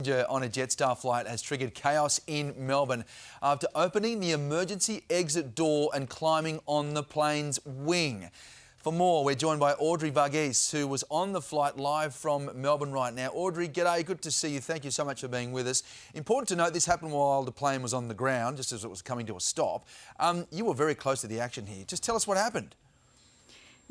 passenger on a Jetstar flight has triggered chaos in Melbourne after opening the emergency exit door and climbing on the plane's wing. For more, we're joined by Audrey Varghese, who was on the flight live from Melbourne right now. Audrey, g'day, good to see you. Thank you so much for being with us. Important to note, this happened while the plane was on the ground, just as it was coming to a stop. You were very close to the action here. Just tell us what happened.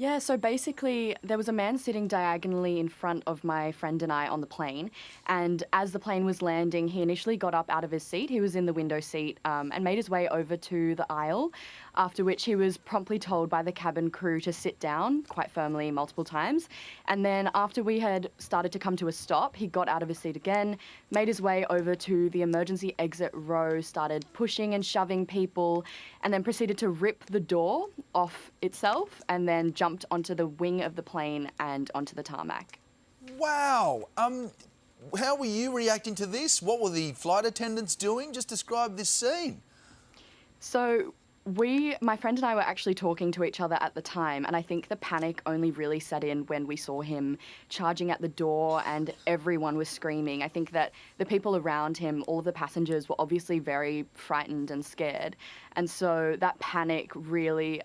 Yeah, so basically there was a man sitting diagonally in front of my friend and I on the plane, and as the plane was landing, he initially got up out of his seat. He was in the window seat and made his way over to the aisle, after which he was promptly told by the cabin crew to sit down quite firmly multiple times. And then after we had started to come to a stop, he got out of his seat again, made his way over to the emergency exit row, started pushing and shoving people, and then proceeded to rip the door off itself and then jumped onto the wing of the plane and onto the tarmac. Wow. How were you reacting to this? What were the flight attendants doing? Just describe this scene. So my friend and I were actually talking to each other at the time, and I think the panic only really set in when we saw him charging at the door and everyone was screaming. I think that the people around him, all of the passengers, were obviously very frightened and scared. And so that panic really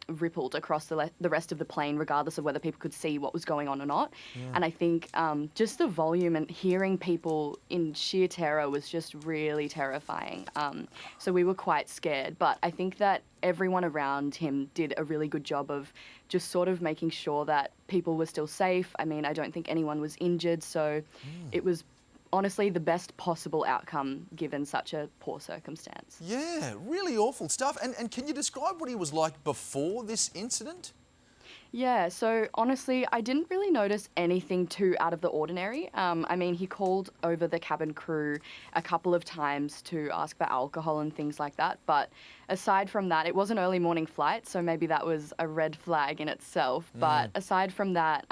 rippled across the rest of the plane, regardless of whether people could see what was going on or not. Yeah. And I think just the volume and hearing people in sheer terror was just really terrifying. So we were quite scared, but I think that everyone around him did a really good job of just sort of making sure that people were still safe. I mean, I don't think anyone was injured, so it was honestly the best possible outcome given such a poor circumstance. Yeah, really awful stuff. And can you describe what he was like before this incident? Yeah, so honestly, I didn't really notice anything too out of the ordinary. I mean, he called over the cabin crew a couple of times to ask for alcohol and things like that. But aside from that, it was an early morning flight, so maybe that was a red flag in itself. But aside from that,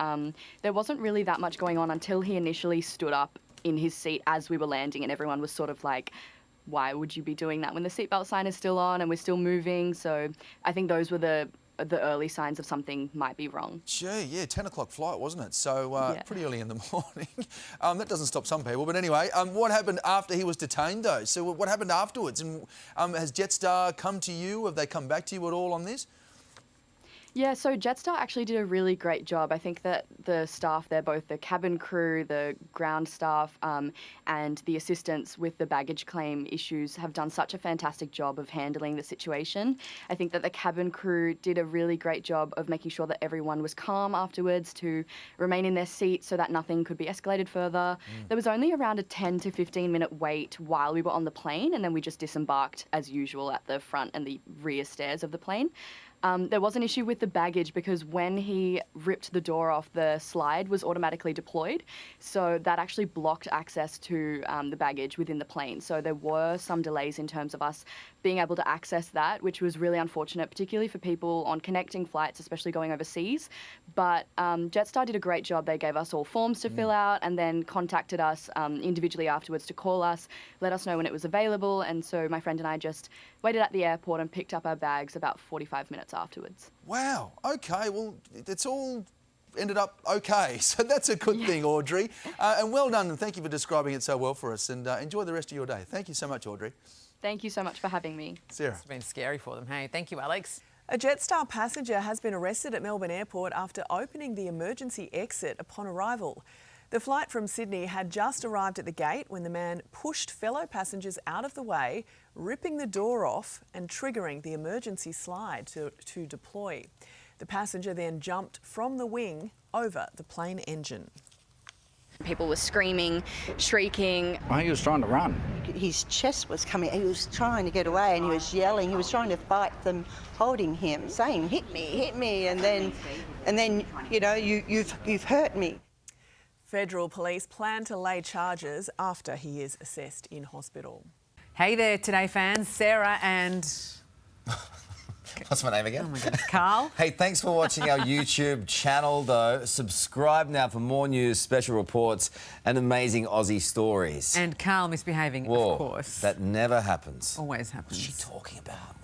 there wasn't really that much going on until he initially stood up in his seat as we were landing, and everyone was sort of like, why would you be doing that when the seatbelt sign is still on and we're still moving? So I think those were the early signs of something might be wrong. Gee, yeah, 10 o'clock flight, wasn't it? So yeah. Pretty early in the morning. That doesn't stop some people. But anyway, what happened after he was detained, though? So what happened afterwards? And has Jetstar come to you? Have they come back to you at all on this? Yeah, so Jetstar actually did a really great job. I think that the staff there, both the cabin crew, the ground staff, and the assistants with the baggage claim issues have done such a fantastic job of handling the situation. I think that the cabin crew did a really great job of making sure that everyone was calm afterwards to remain in their seats so that nothing could be escalated further. There was only around a 10 to 15 minute wait while we were on the plane, and then we just disembarked as usual at the front and the rear stairs of the plane. There was an issue with the baggage because when he ripped the door off, the slide was automatically deployed. So that actually blocked access to the baggage within the plane. So there were some delays in terms of us being able to access that, which was really unfortunate, particularly for people on connecting flights, especially going overseas. But Jetstar did a great job. They gave us all forms to fill out and then contacted us individually afterwards to call us, let us know when it was available. And so my friend and I just waited at the airport and picked up our bags about 45 minutes afterwards. Wow, okay, well, it's all ended up okay, so that's a good thing, Audrey. And well done, and thank you for describing it so well for us, and enjoy the rest of your day. Thank you so much, Audrey. Thank you so much for having me. Sarah. It's been scary for them, hey? Thank you, Alex. A Jetstar passenger has been arrested at Melbourne Airport after opening the emergency exit upon arrival. The flight from Sydney had just arrived at the gate when the man pushed fellow passengers out of the way, ripping the door off and triggering the emergency slide to deploy. The passenger then jumped from the wing over the plane engine. People were screaming, shrieking. Well, he was trying to run. His chest was coming, he was trying to get away and he was yelling, he was trying to fight them holding him, saying, hit me, and then you know, you've hurt me. Federal police plan to lay charges after he is assessed in hospital. Hey there, Today fans. Sarah and... What's my name again? Oh my goodness, Carl. Hey, thanks for watching our YouTube channel, though. Subscribe now for more news, special reports and amazing Aussie stories. And Carl misbehaving, Whoa, of course. That never happens. Always happens. What's she talking about?